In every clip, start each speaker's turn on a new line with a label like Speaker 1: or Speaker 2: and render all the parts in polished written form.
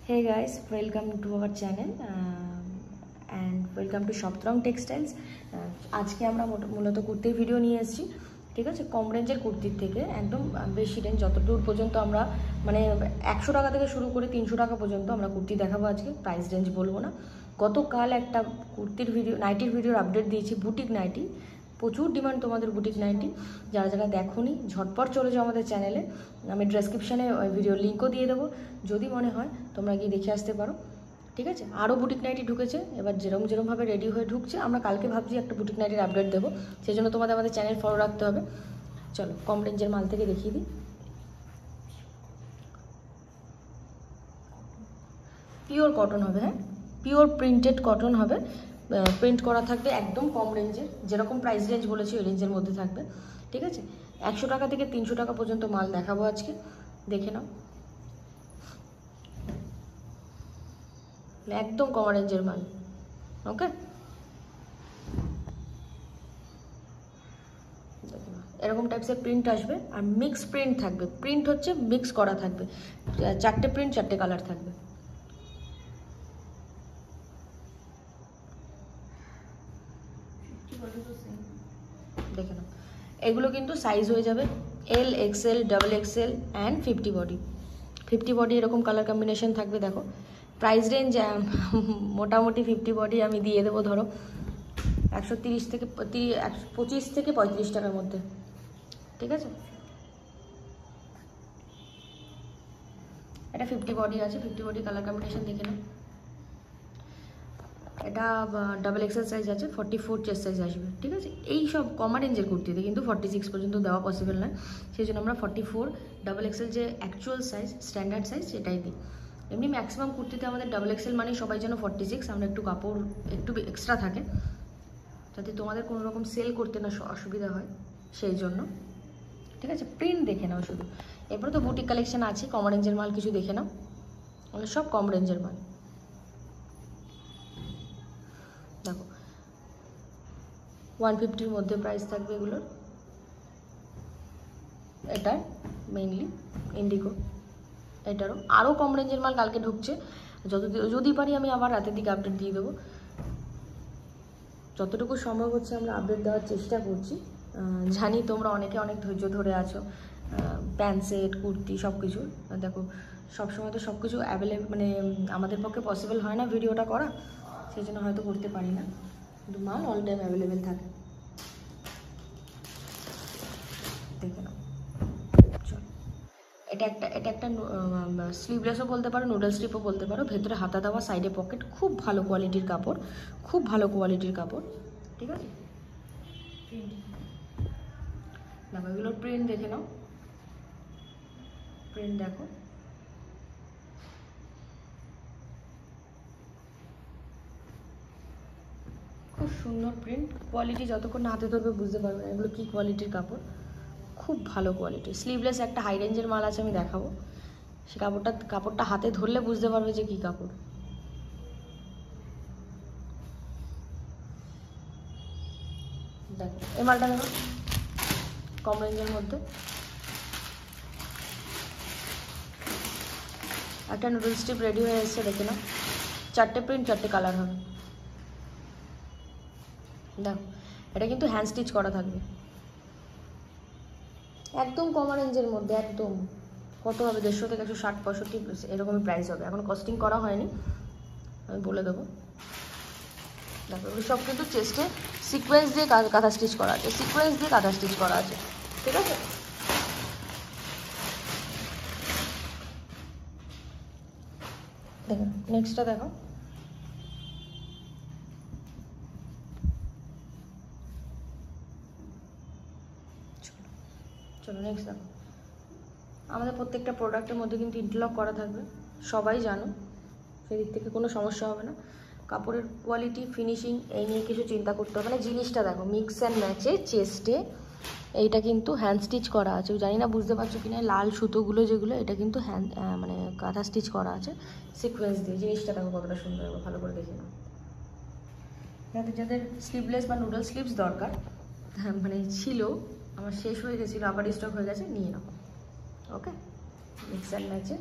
Speaker 1: Hey guys, welcome to our channel and welcome to Shoptrong Textiles. আজকে আমরা মূলত কুর্তির ভিডিও নিয়ে এসেছি, ঠিক আছে। কম রেঞ্জের কুর্তির থেকে একদম বেশি রেঞ্জ, যতদূর পর্যন্ত আমরা মানে 100 টাকা থেকে শুরু করে 300 টাকা পর্যন্ত আমরা কুর্তি দেখাবো আজকে। প্রাইস রেঞ্জ বলবো না। গতকাল একটা কুর্তির ভিডিও, নাইটির ভিডিওর আপডেট দিয়েছি, বুটিক নাইটি। প্রচুর ডিমান্ড তোমাদের বুটিক নাইটি। যারা যারা দেখোনি ঝটপট চলে যাও আমাদের চ্যানেলে, আমি ডেসক্রিপশানে ভিডিও লিঙ্কও দিয়ে দেবো। যদি মনে হয় তোমরা গিয়ে দেখে আসতে পারো, ঠিক আছে। আরও বুটিক নাইটি ঢুকেছে, এবার যেরমভাবে রেডি হয়ে ঢুকছে, আমরা কালকে ভাবছি একটা বুটিক নাইটির আপডেট দেবো। সেই জন্য তোমাদের আমাদের চ্যানেল ফলো রাখতে হবে। চলো কম রেঞ্জের মাল থেকে দেখিয়ে দিই। পিওর কটন হবে, হ্যাঁ, পিওর প্রিন্টেড কটন হবে। প্রিন্ট করা থাকবে, একদম কম রেঞ্জের, যেরকম প্রাইস রেঞ্জ বলেছি ওই রেঞ্জের মধ্যে থাকবে, ঠিক আছে। 100 টাকা থেকে 300 টাকা পর্যন্ত মাল দেখাবো আজকে, দেখে নাও। একদম কম রেঞ্জের মাল, ওকে। এরকম টাইপসের প্রিন্ট আসবে, আর মিক্স প্রিন্ট থাকবে। প্রিন্ট হচ্ছে মিক্স করা থাকবে, 4টে প্রিন্ট 4টে কালার থাকবে। দেখে নাও, এগুলো কিন্তু সাইজ হয়ে যাবে L, XL, double XL and 50 body. 50 body এরকম কালার কম্বিনেশন থাকবে। দেখো প্রাইস রেঞ্জ মোটামুটি 50 বডি আমি দিয়ে দেবো ধরো 130 থেকে 25 থেকে 35 টাকার মধ্যে, ঠিক আছে। এটা 50 বডি আছে, 50 বডি কালার কম্বিনেশন দেখে নাও। এটা ডাবল এক্সেল সাইজ আছে, 44 চেস্ট সাইজ আসবে, ঠিক আছে। এই সব কমা রেঞ্জের কুর্তিতে কিন্তু 46 পর্যন্ত দেওয়া পসিবল নয়, সেই জন্য আমরা 44 ডাবল এক্সেল যে অ্যাকচুয়াল সাইজ, স্ট্যান্ডার্ড সাইজ, সেটাই দিই। এমনি ম্যাক্সিমাম কুর্তিতে আমাদের ডাবল এক্সেল মানে সবাই যেন 46, আমরা একটু কাপড় একটু এক্সট্রা থাকে, যাতে তোমাদের কোনো রকম সেল করতে না অসুবিধা হয়, সেই জন্য, ঠিক আছে। প্রিন্ট দেখে নাও শুধু। এরপরে তো বুটিক কালেকশন আছে, কম রেঞ্জের মাল কিছু দেখে নাও, মানে সব কম রেঞ্জের মাল। দেখো 150-র মধ্যে প্রাইস থাকবে এগুলোর। এটার মেইনলি ইন্ডিগো, এটারও আরও কম রেঞ্জের মাল কালকে ঢুকছে। যদি পারি আমি আবার রাতের দিকে আপডেট দিয়ে দেবো। যতটুকু সম্ভব হচ্ছে আমরা আপডেট দেওয়ার চেষ্টা করছি। জানি তোমরা অনেকে অনেক ধৈর্য ধরে আছো, প্যান্ট সেট, কুর্তি সব কিছু। দেখো সবসময় তো সব কিছু অ্যাভেলেবল, মানে আমাদের পক্ষে পসিবল হয় না ভিডিওটা করা, সেই জন্য হয়তো করতে পারি না, কিন্তু মাল অল টাইম অ্যাভেলেবেল থাকে। দেখে নাও, চলো। এটা একটা স্লিভলেসও বলতে পারো, নুডল স্ট্রিপও বলতে পারো। ভেতরে হাতা দেওয়া, সাইডে পকেট, খুব ভালো কোয়ালিটির কাপড়, খুব ভালো কোয়ালিটির কাপড়, ঠিক আছে। দেখো এগুলোর প্রিন্ট দেখে নাও, প্রিন্ট দেখো, খুব সুন্দর প্রিন্ট। কোয়ালিটি যতক্ষণ না হাতে ধরবে বুঝতে পারবে না এগুলো কী কোয়ালিটির কাপড়, খুব ভালো কোয়ালিটি। স্লিভলেস একটা হাই রেঞ্জের মাল আছে, আমি দেখাবো। সে কাপড়টা হাতে ধরলে বুঝতে পারবে যে কী কাপড়। দেখো এই মালটা দেখো, কম রেঞ্জের মধ্যে একটা নুডল স্ট্রিপ রেডি হয়ে এসেছে, দেখে নাও। 4টে প্রিন্ট 4টে কালার হবে। দেখো এটা কিন্তু হ্যান্ড স্টিচ করা থাকবে, একদম কম রেঞ্জের মধ্যে। একদম কত হবে, 150 থেকে 160-65 এরকমই প্রাইস হবে। এখন কস্টিং করা হয়নি, আমি বলে দেবো। দেখো এগুলো সব কিন্তু চেস্টে সিকোয়েন্স দিয়ে কাঁথা স্টিচ করা আছে, সিকোয়েন্স দিয়ে কাঁথা স্টিচ করা আছে, ঠিক আছে। দেখো নেক্সটটা দেখো, চলো নেক্সট দেখো। আমাদের প্রত্যেকটা প্রোডাক্টের মধ্যে কিন্তু ইন্টারলক করা থাকবে, সবাই জানো, সেদিক থেকে কোনো সমস্যা হবে না। কাপড়ের কোয়ালিটি, ফিনিশিং এই নিয়ে কিছু চিন্তা করতে হবে না। জিনিসটা দেখো মিক্স অ্যান্ড ম্যাচে চেস্টে, এইটা কিন্তু হ্যান্ড স্টিচ করা আছে। জানি না বুঝতে পারছো কি না, লাল সুতোগুলো যেগুলো, এটা কিন্তু হ্যান্ড মানে কাঁথা স্টিচ করা আছে সিকোয়েন্স দিয়ে। জিনিসটা দেখো কতটা সুন্দর হবে, ভালো করে দেখে নাও। যাদের স্লিভলেস বা নুডল স্লিভস দরকার, হ্যাঁ মানে ছিল, আমার শেষ হয়ে গেছিলো, আবার স্টক হয়ে গেছে, নিয়ে নাও, ওকে। মিক্স অ্যান্ড ম্যাচে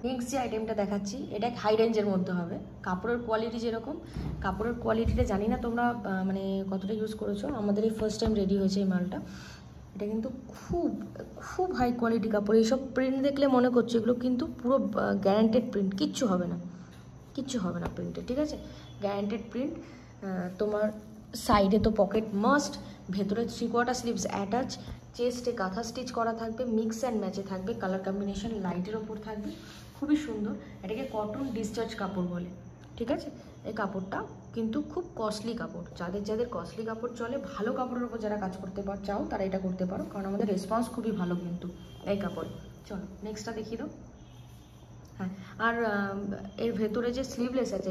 Speaker 1: নেক্সট যে আইটেমটা দেখাচ্ছি এটা হাই রেঞ্জের মধ্যে হবে। কাপড়ের কোয়ালিটি যেরকম, কাপড়ের কোয়ালিটিটা জানি না তোমরা মানে কতটা ইউজ করেছো, আমাদের এই ফার্স্ট টাইম রেডি হয়েছে এই মালটা। এটা কিন্তু খুব খুব হাই কোয়ালিটি কাপড়। এইসব প্রিন্ট দেখলে মনে করছে এগুলো কিন্তু পুরো গ্যারান্টেড প্রিন্ট, কিচ্ছু হবে না, কিচ্ছু হবে না প্রিন্টে, ঠিক আছে, গ্যারান্টেড প্রিন্ট। তোমার সাইডে তো পকেট মাস্ট, ভেতরে 3/4 স্লিভস অ্যাটাচ, চেস্টে কাঁথা স্টিচ করা থাকবে, মিক্স অ্যান্ড ম্যাচে থাকবে, কালার কম্বিনেশন লাইটের ওপর থাকবে, খুবই সুন্দর। এটাকে কটন ডিসচার্জ কাপড় বলে, ঠিক আছে। এই কাপড়টা কিন্তু খুব কস্টলি কাপড়, যাদের যাদের কস্টলি কাপড় চলে, ভালো কাপড়ের ওপর যারা কাজ করতে চাও তারা এটা করতে পারো, কারণ আমাদের রেসপন্স খুবই ভালো কিন্তু এই কাপড়ে। চলো নেক্সটটা দেখিয়ে দাও। হ্যাঁ, আর এর ভেতরে যে স্লিভলেস আছে,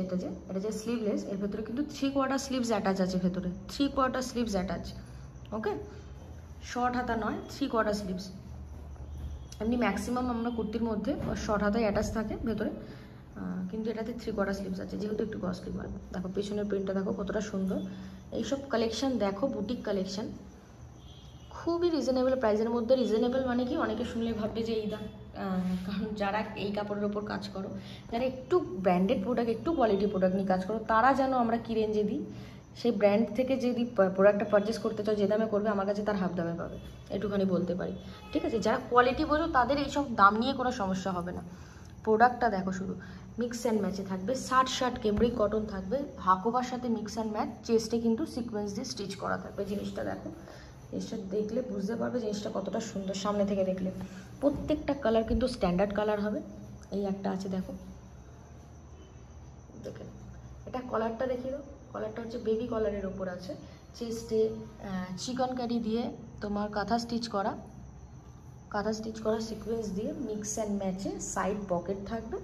Speaker 1: এটা যে স্লিভলেস, এর ভেতরে কিন্তু 3/4 স্লিভস অ্যাটাচ আছে, ভেতরে 3/4 স্লিভস অ্যাটাচ, ওকে, শর্ট হাতা নয়, 3/4 স্লিভস। এমনি ম্যাক্সিমাম আমরা কুর্তির মধ্যে শর্ট হাতায় অ্যাটাচ থাকে ভেতরে, কিন্তু এটাতে 3/4 স্লিভস আছে, যেহেতু একটু কস্টলি মাল। দেখো পেছনের প্রিন্টটা দেখো কতটা সুন্দর। এইসব কালেকশন দেখো, বুটিক কালেকশন, খুবই রিজনেবল প্রাইসের মধ্যে। রিজনেবল মানে কি, অনেকে শুনলে ভাববে যে এই দাম, কারণ যারা এই কাপড়ের ওপর কাজ করো, যারা একটু ব্র্যান্ডেড প্রোডাক্ট, একটু কোয়ালিটি প্রোডাক্ট নিয়ে কাজ করো, তারা যেন আমরা কী রেঞ্জে দিই, সেই ব্র্যান্ড থেকে যদি প্রোডাক্টটা পারচেস করতে চাও, যে দামে করবে আমার কাছে তার হাফ দামে পাবে, একটুখানি বলতে পারি, ঠিক আছে। যারা কোয়ালিটি বোঝো তাদের এইসব দাম নিয়ে কোনো সমস্যা হবে না। প্রোডাক্টটা দেখো শুধু, মিক্স অ্যান্ড ম্যাচে থাকবে, শার্ট ক্যামব্রিক কটন থাকবে, হাকোবার সাথে মিক্স অ্যান্ড ম্যাচ, চেস্টে কিন্তু সিকোয়েন্স দিয়ে স্টিচ করা থাকবে। জিনিসটা দেখো, জিনিসটা দেখলে বুঝতে পারবে জিনিসটা কতটা সুন্দর সামনে থেকে দেখলে। প্রত্যেকটা কালার কিন্তু স্ট্যান্ডার্ড কালার হবে। এই একটা আছে দেখো, দেখে এটা কলারটা দেখিয়ে দাও। কলারটা হচ্ছে বেবি কলারের ওপর আছে, চেস্টে চিকন কারি দিয়ে তোমার কাঁথা স্টিচ করা সিকোয়েন্স দিয়ে মিক্স অ্যান্ড ম্যাচে, সাইড পকেট থাকবে,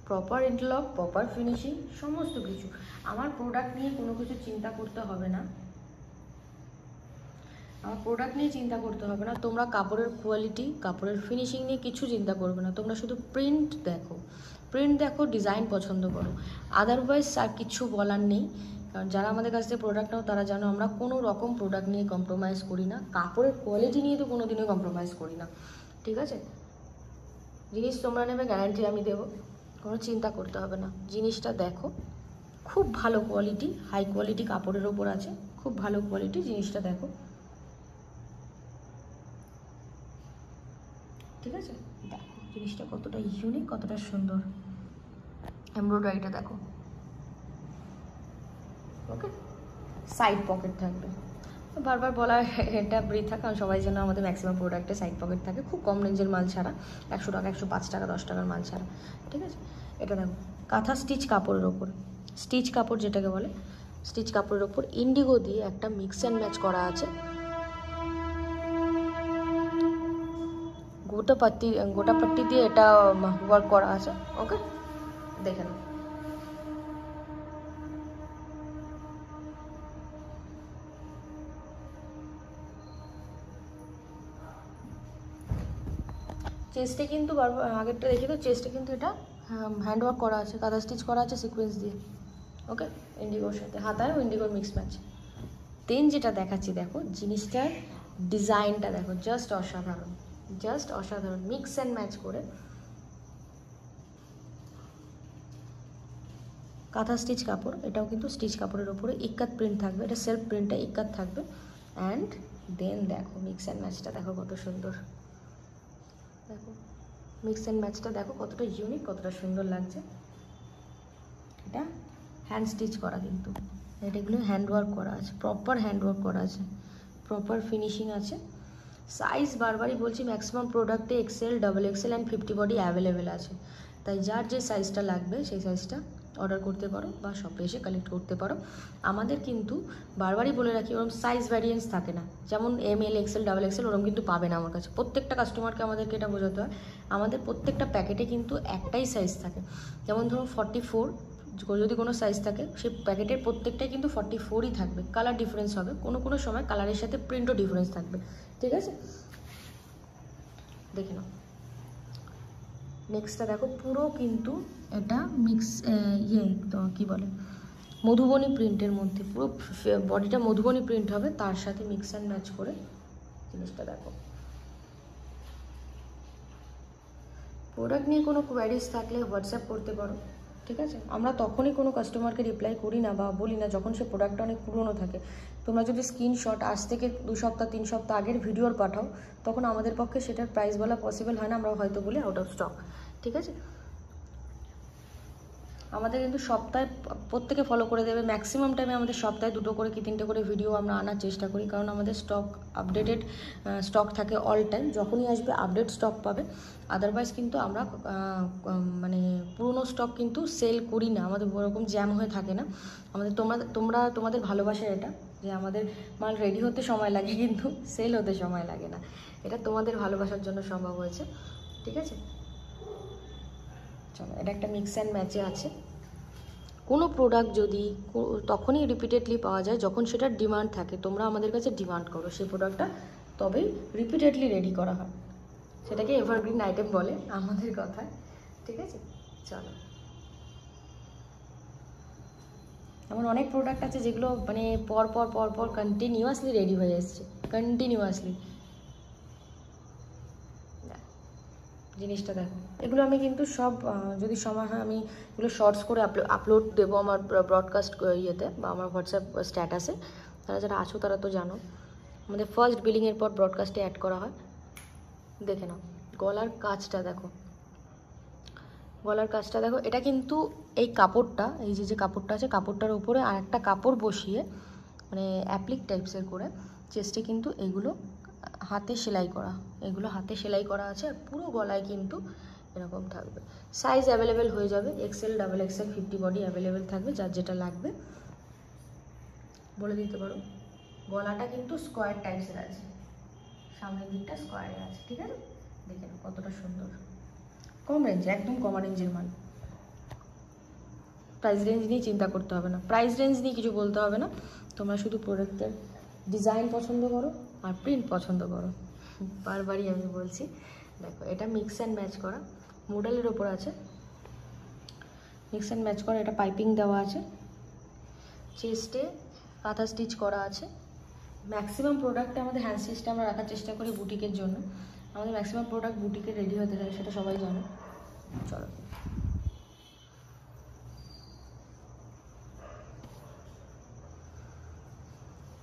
Speaker 1: প্রপার ইন্টারলক, প্রপার ফিনিশিং, সমস্ত কিছু। আমার প্রোডাক্ট নিয়ে কোনো কিছু চিন্তা করতে হবে না, তোমরা কাপড়ের কোয়ালিটি, কাপড়ের ফিনিশিং নিয়ে কিছু চিন্তা করবে না, তোমরা শুধু প্রিন্ট দেখো, ডিজাইন পছন্দ করো, আদারওয়াইজ আর কিছু বলার নেই। কারণ যারা আমাদের কাছ থেকে প্রোডাক্ট নাও তারা জানো আমরা কোনো রকম প্রোডাক্ট নিয়ে কম্প্রোমাইজ করি না, কাপড়ের কোয়ালিটি নিয়ে তো কোনো দিনই কম্প্রোমাইজ করি না, ঠিক আছে। জিনিস তোমরা নেবে, গ্যারান্টি আমি দেবো, কোনো চিন্তা করতে হবে না। জিনিসটা দেখো, খুব ভালো কোয়ালিটি, হাই কোয়ালিটি কাপড়ের ওপর আছে, খুব ভালো কোয়ালিটি। জিনিসটা দেখো, ঠিক আছে, দেখো জিনিসটা কতটা ইউনিক, কতটা সুন্দর। এমব্রয়ডারিটা দেখো, ওকে, সাইড পকেট থাকবে। বারবার বলা এটা বৃথা, কারণ সবাই যেন আমাদের ম্যাক্সিমাম প্রোডাক্টে সাইড পকেট থাকে, খুব কম রেঞ্জের মাল ছাড়া, 100 টাকা, 105 টাকা, 10 টাকার মাল ছাড়া, ঠিক আছে। এটা দেখো কাঁথা স্টিচ কাপড়ের ওপর, স্টিচ কাপড় যেটাকে বলে, স্টিচ কাপড়ের ওপর ইন্ডিগো দিয়ে একটা মিক্স অ্যান্ড ম্যাচ করা আছে, গোটা পাট্টি দিয়ে এটা ওয়ার্ক করা আছে, ওকে, দেখে নাও। চেস্টে কিন্তু আগেরটা দেখি তো, চেস্টে কিন্তু এটা হ্যান্ডওয়ার্ক করা আছে, কাঁথা স্টিচ করা আছে সিকোয়েন্স দিয়ে, ওকে, ইন্ডিগোর সাথে হাতায় ইন্ডিগোর মিক্স ম্যাচ। দেন যেটা দেখাচ্ছি দেখো, জিনিসটার ডিজাইনটা দেখো, জাস্ট অসাধারণ, মিক্স অ্যান্ড ম্যাচ করে কাঁথা স্টিচ কাপড়, এটাও কিন্তু স্টিচ কাপড়ের ওপরে ইক্কাত প্রিন্ট থাকবে, এটা সেলফ প্রিন্টটা ইক্কাত থাকবে। অ্যান্ড দেন দেখো মিক্স অ্যান্ড ম্যাচটা দেখো কত সুন্দর, দেখো মিক্স অ্যান্ড ম্যাচটা দেখো কতটা ইউনিক, কতটা সুন্দর লাগছে। এটা হ্যান্ড স্টিচ করা, কিন্তু এটাগুলো হ্যান্ডওয়ার্ক করা আছে, প্রপার হ্যান্ডওয়ার্ক করা আছে, প্রপার ফিনিশিং আছে। সাইজ বারবারই বলছি, ম্যাক্সিমাম প্রোডাক্টে XL, double XL and 50 body available আছে, তাই যার যে সাইজটা লাগবে সেই সাইজটা অর্ডার করতে পারো বা শপে এসে কালেক্ট করতে পারো। আমাদের কিন্তু বারবারই বলে রাখি, ওরকম সাইজ ভ্যারিয়েন্স থাকে না, যেমন ML, এক্সেল, ডাবল এক্সেল ওরকম কিন্তু পাবে না আমার কাছে। প্রত্যেকটা কাস্টমারকে আমাদেরকে এটা বোঝাতে হয়, আমাদের প্রত্যেকটা প্যাকেটে কিন্তু একটাই সাইজ থাকে। যেমন ধরুন 44 যদি কোনো সাইজ থাকে, সেই প্যাকেটের প্রত্যেকটাই কিন্তু 44ই থাকবে, কালার ডিফারেন্স হবে, কোনো সময় কালারের সাথে প্রিন্টও ডিফারেন্স থাকবে, ঠিক আছে। দেখে নাও নেক্সটটা দেখো, পুরো কিন্তু এটা মিক্স তো কী বলে, মধুবনী প্রিন্টের মধ্যে, পুরো বডিটা মধুবনী প্রিন্ট হবে, তার সাথে মিক্স অ্যান্ড ম্যাচ করে জিনিসটা দেখো, প্রোডাক্ট নিয়ে কোনো কোয়ারিজ থাকলে হোয়াটসঅ্যাপ করতে পারো, ঠিক আছে। আমরা তখনই কোনো কাস্টমারকে রিপ্লাই করি না বা বলি না যখন সে প্রোডাক্টটা অনেক পুরনো থাকে। তোমরা যদি স্ক্রিনশট আজ থেকে 2 সপ্তাহ 3 সপ্তাহ আগের ভিডিওর পাঠাও, তখন আমাদের পক্ষে সেটার প্রাইস বলা পসিবল হয় না, আমরা হয়তো বলি আউট অফ স্টক, ঠিক আছে। আমাদের কিন্তু সপ্তাহে প্রত্যেকে ফলো করে দেবে, ম্যাক্সিমাম টাইমে আমাদের সপ্তাহে 2টো করে কি 3টে করে ভিডিও আমরা আনার চেষ্টা করি, কারণ আমাদের স্টক আপডেটেড স্টক থাকে অল টাইম, যখনই আসবে আপডেট স্টক পাবে। আদারওয়াইজ কিন্তু আমরা মানে পুরনো স্টক কিন্তু সেল করি না, আমাদের ওরকম জ্যাম হয়ে থাকে না আমাদের। তোমাদের ভালোবাসার এটা যে আমাদের মাল রেডি হতে সময় লাগে কিন্তু সেল হতে সময় লাগে না, এটা তোমাদের ভালোবাসার জন্য সম্ভব হয়েছে, ঠিক আছে। চলো, এটা একটা মিক্স অ্যান্ড ম্যাচে আছে। কোনো প্রোডাক্ট যদি তখনই রিপিটেডলি পাওয়া যায় যখন সেটার ডিমান্ড থাকে, তোমরা আমাদের কাছে ডিমান্ড করো সেই প্রোডাক্টটা, তবেই রিপিটেডলি রেডি করা হয়, সেটাকে এভারগ্রিন আইটেম বলে আমাদের কথায়, ঠিক আছে। চলো, এমন অনেক প্রোডাক্ট আছে যেগুলো মানে পর কন্টিনিউয়াসলি রেডি হয়ে এসছে, কন্টিনিউয়াসলি। জিনিসটা দেখো, এগুলো আমি কিন্তু সব যদি সময় হয় আমি এগুলো শর্টস করে আপলোড দেবো আমার ব্রডকাস্ট ইয়েতে বা আমার হোয়াটসঅ্যাপ স্ট্যাটাসে। তারা যারা আছো তারা তো জানো, আমাদের ফার্স্ট বিলিংয়ের পর ব্রডকাস্টে অ্যাড করা হয়। দেখে নাও গলার কাজটা দেখো, গলার কাজটা দেখো। এটা কিন্তু এই কাপড়টা, এই যে কাপড়টা আছে, কাপড়টার উপরে আর একটা কাপড় বসিয়ে মানে অ্যাপ্লিক টাইপসের করে চেস্টে কিন্তু এগুলো হাতে সেলাই করা, এগুলো হাতে সেলাই করা আছে। আর পুরো গলায় কিন্তু এরকম থাকবে। সাইজ অ্যাভেলেবেল হয়ে যাবে, XL, double XL, 50 body available থাকবে, যার যেটা লাগবে বলে দিতে পারো। গলাটা কিন্তু স্কোয়ার টাইপসের আছে, সামনের দিকটা স্কোয়ারে আছে, ঠিক আছে। দেখে নাও কতটা সুন্দর, কম রেঞ্জে, একদম কম রেঞ্জের মাল। প্রাইস রেঞ্জ নিয়ে চিন্তা করতে হবে না, প্রাইস রেঞ্জ নিয়ে কিছু বলতে হবে না, তোমরা শুধু প্রোডাক্টের ডিজাইন পছন্দ করো আর প্রিন্ট পছন্দ করো, বারবারই আমি বলছি। দেখো এটা মিক্স অ্যান্ড ম্যাচ করা মডেলের ওপর আছে, মিক্স অ্যান্ড ম্যাচ করা, এটা পাইপিং দেওয়া আছে, চেস্টে কাঁথা স্টিচ করা আছে। ম্যাক্সিমাম প্রোডাক্টে আমাদের হ্যান্ড স্টিচটা আমরা রাখার চেষ্টা করি বুটিকের জন্য, আমাদের ম্যাক্সিমাম প্রোডাক্ট বুটিকে রেডি হতে যায়, সেটা সবাই জানে। চলো,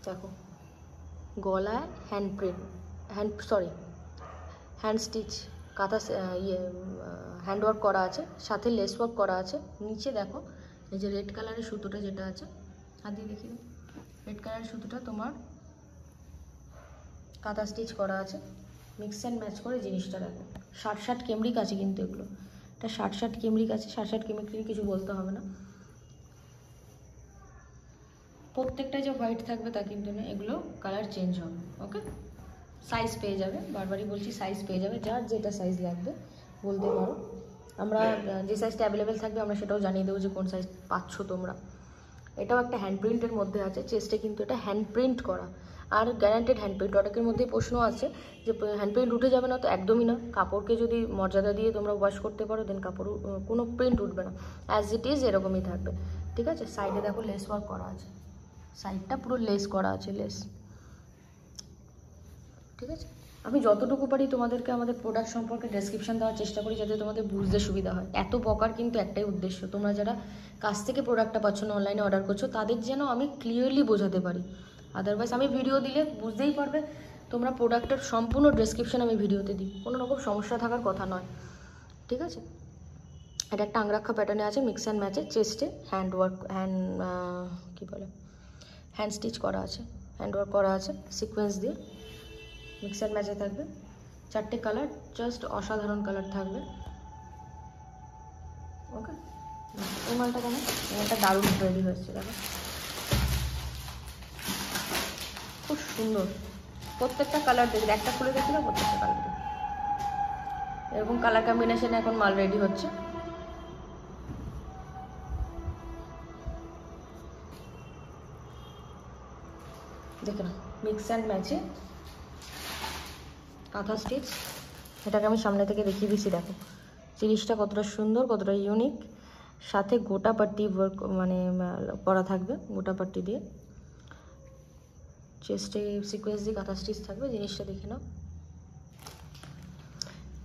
Speaker 1: দেখো গলায় হ্যান্ড স্টিচ কাঁথা হ্যান্ডওয়ার্ক করা আছে, সাথে লেস ওয়ার্ক করা আছে। নিচে দেখো এই যে রেড কালারের সুতোটা যেটা আছে, হাত দিয়ে দেখি, রেড কালারের সুতোটা তোমার কাঁথা স্টিচ করা আছে, মিক্স অ্যান্ড ম্যাচ করে জিনিসটা দেখো। 60 কেমরিক আছে কিন্তু এগুলো, এটা 60 কেমরিক আছে, 60 কেমরিক কিছু বলতে হবে না। প্রত্যেকটা যে হোয়াইট থাকবে তা কিন্তু না, এগুলো কালার চেঞ্জ হবে, ওকে। সাইজ পেয়ে যাবে, বারবারই বলছি সাইজ পেয়ে যাবে, যার যেটা সাইজ লাগবে বলতে পারো। আমরা যে সাইজটা অ্যাভেলেবেল থাকবে আমরা সেটাও জানিয়ে দেবো যে কোন সাইজ পাচ্ছ তোমরা। এটাও একটা হ্যান্ড প্রিন্টের মধ্যে আছে, চেস্টে কিন্তু এটা হ্যান্ড প্রিন্ট করা আর গ্যারান্টেড হ্যান্ড প্রিন্ট। অনেকের মধ্যে প্রশ্ন আছে যে হ্যান্ড প্রিন্ট উঠে যাবে না, তো একদমই না। কাপড়কে যদি মর্যাদা দিয়ে তোমরা ওয়াশ করতে পারো দেন কাপড় কোনো প্রিন্ট উঠবে না, অ্যাজ ইট ইজ এরকমই থাকবে, ঠিক আছে। সাইডে দেখো লেস ওয়ার্ক করা আছে, সাইডটা পুরো লেস করা আছে, লেস, ঠিক আছে। আমি যতটুকু পারি তোমাদেরকে আমাদের প্রোডাক্ট সম্পর্কে ডেসক্রিপশন দেওয়ার চেষ্টা করি যাতে তোমাদের বুঝতে সুবিধা হয়। এত বকার কিন্তু একটাই উদ্দেশ্য, তোমরা যারা কাছ থেকে প্রোডাক্টটা পাচ্ছ না, অনলাইনে অর্ডার করছো, তাদের যেন আমি ক্লিয়ারলি বোঝাতে পারি। আদারওয়াইজ আমি ভিডিও দিলে বুঝতেই পারবে, তোমরা প্রোডাক্টের সম্পূর্ণ ডেসক্রিপশন আমি ভিডিওতে দিই, কোনো রকম সমস্যা থাকার কথা নয়, ঠিক আছে। এটা একটা আংরাক্ষা প্যাটার্নে আছে, মিক্স অ্যান্ড ম্যাচে, চেস্টে হ্যান্ড স্টিচ করা আছে, হ্যান্ড ওয়ার্ক করা আছে সিকোয়েন্স দিয়ে, মিক্স অ্যান্ড ম্যাচে থাকবে। 4টে কালার, জাস্ট অসাধারণ কালার থাকবে, ওকে। এই মালটা কেন, এই মালটা দারুণ রেডি হচ্ছে, দেখো খুব সুন্দর। প্রত্যেকটা কালার দেখবে, একটা খুলে দেখি না, প্রত্যেকটা কালার দেখবে, এরকম কালার কম্বিনেশনে এখন মাল রেডি হচ্ছে। দেখে না, মিক্স অ্যান্ড ম্যাচে কাঁথা স্টিচ, এটাকে আমি সামনে থেকে দেখিয়ে দিচ্ছি। দেখো জিনিসটা কতটা সুন্দর, কতটা ইউনিক, সাথে গোটা পাট্টি ওয়ার্ক মানে করা থাকবে, গোটা পাট্টি দিয়ে, চেস্টে সিকোয়েন্স দিয়ে কাঁথা স্টিচ থাকবে। জিনিসটা দেখে নাও,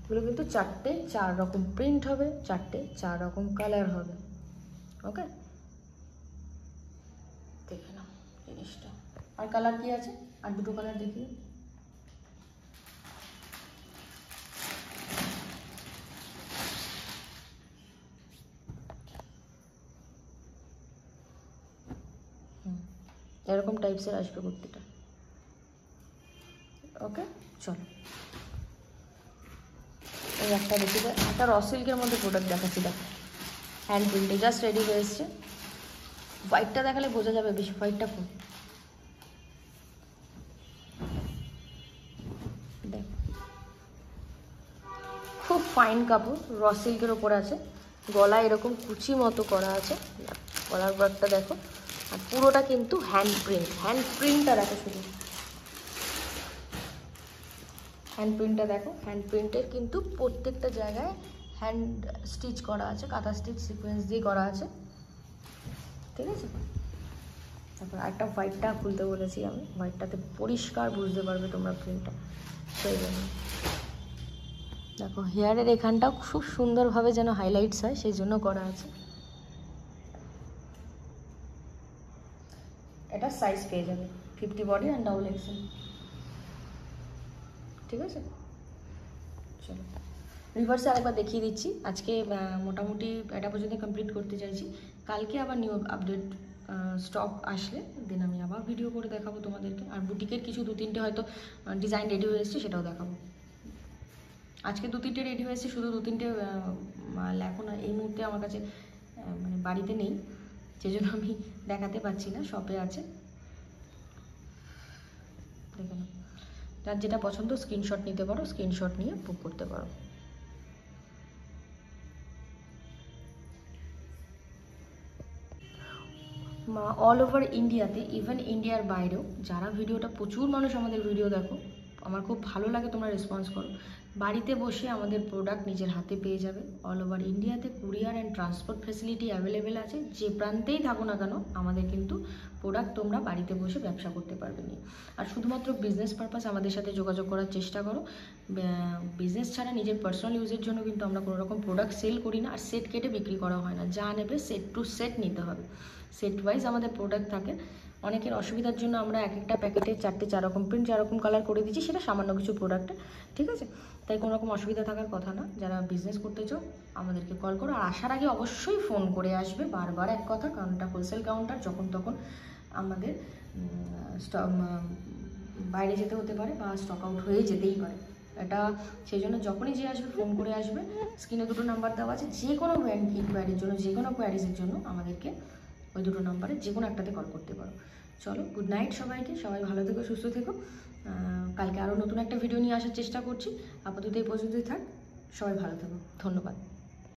Speaker 1: এগুলো কিন্তু 4টে 4 রকম প্রিন্ট হবে, 4টে 4 রকম কালার হবে। ওকে, দেখে নাও জিনিসটা। আর কালার কি আছে? আর দুটো কালার দেখিয়ে। এরকম টাইপসের আসবে কুর্তিটা। ওকে, চলো এই একটা দেখি, একটা র সিল্কের মধ্যে প্রোডাক্ট দেখাচ্ছি। দেখো হ্যান্ড প্রিন্টে জাস্ট রেডি হয়ে এসছে। হোয়াইটটা দেখালে বোঝা যাবে বেশি, হোয়াইটটা ফুল। দেখ, খুব ফাইন কাপড়, র সিল্কের ওপরে আছে, গলা এরকম কুচি মতো করা আছে, গলার ওয়ার্কটা দেখো। আর পুরোটা কিন্তু হ্যান্ড প্রিন্ট, হ্যান্ড প্রিন্টটা দেখো শুধু, হ্যান্ড প্রিন্টটা দেখো। হ্যান্ড প্রিন্টের কিন্তু প্রত্যেকটা জায়গায় হ্যান্ড স্টিচ করা আছে, কাঁথা স্টিচ সিকোয়েন্স দিয়ে করা আছে, ঠিক আছে। তারপর একটা হোয়াইটটা খুলতে বলেছি আমি, হোয়াইটটাতে পরিষ্কার বুঝতে পারবে তোমরা প্রিন্টটা, সেই জন্য। দেখো হেয়ারের এখানটাও খুব সুন্দরভাবে যেন হাইলাইটস হয়, সেই জন্য করা আছে। এটা সাইজ পেয়ে যাবে 50 বডি অ্যান্ড ডাবল এক্সেল, ঠিক আছে। চলো রিভার্সে আরেকবার দেখিয়ে দিচ্ছি। আজকে মোটামুটি এটা পর্যন্ত কমপ্লিট করতে চাইছি। কালকে আবার নিউ আপডেট স্টক আসলে দেন আমি আবার ভিডিও করে দেখাবো তোমাদেরকে। আর বুটিকের কিছু 2-3টে হয়তো ডিজাইন রেডি হয়ে এসছে, সেটাও দেখাবো। আজকে 2-3টে রেডি হয়েছে, শুধু 2-3টে মাল এখন এই মুহূর্তে আমার কাছে মানে বাড়িতে নেই, সেই জন্য আমি দেখাতে পারছি না, শপে আছে। দেখে নাও, যার যেটা পছন্দ স্ক্রিনশট নিতে পারো, স্ক্রিনশট নিয়ে বুক করতে পারো। অল ওভার ইন্ডিয়াতে, ইভেন ইন্ডিয়ার বাইরেও যারা ভিডিওটা, প্রচুর মানুষ আমাদের ভিডিও দেখো, আমার খুব ভালো লাগে তোমরা রেসপন্স করো। বাড়িতে বসে আমাদের প্রোডাক্ট নিজের হাতে পেয়ে যাবে। অল ওভার ইন্ডিয়াতে courier and transport facility available আছে। যে প্রান্তেই থাকো না কেন আমাদের কিন্তু প্রোডাক্ট তোমরা বাড়িতে বসে ব্যবসা করতে পারবে না। আর শুধুমাত্র বিজনেস পারপাস আমাদের সাথে যোগাযোগ করার চেষ্টা করো। বিজনেস ছাড়া নিজের পার্সোনাল ইউজের জন্য কিন্তু আমরা কোনো রকম প্রোডাক্ট সেল করি না। আর সেট কেটে বিক্রি করা হয় না, যা নেবে সেট টু সেট নিতে হবে। সেট ওয়াইজ আমাদের প্রোডাক্ট থাকে। অনেকের অসুবিধার জন্য আমরা এক একটা প্যাকেটে 4টে 4 রকম প্রিন্ট 4 রকম কালার করে দিচ্ছি, সেটা সামান্য কিছু প্রোডাক্টে, ঠিক আছে। তাই কোনো রকম অসুবিধা থাকার কথা না। যারা বিজনেস করতে চাও আমাদেরকে কল করো। আর আসার আগে অবশ্যই ফোন করে আসবে, বারবার এক কথা, কারণ এটা হোলসেল কাউন্টার, যখন তখন আমাদের বাইরে যেতে হতে পারে বা স্টক আউট হয়ে যেতেই পারে। এটা সেই জন্য যখনই যে আসবে ফোন করে আসবে। স্ক্রিনে 2টো নাম্বার দেওয়া আছে, যে কোনো ইনকোয়ারির জন্য, যে কোনো কোয়ারিজের জন্য আমাদেরকে ওই 2টো নাম্বারে যে কোনো একটাতে কল করতে পারো। চলো, গুড নাইট সবাইকে, সবাই ভালো থেকো, সুস্থ থেকো। কালকে আরও নতুন একটা ভিডিও নিয়ে আসার চেষ্টা করছি। আপাতত এই পর্যন্তই থাক, সবাই ভালো থেকো, ধন্যবাদ।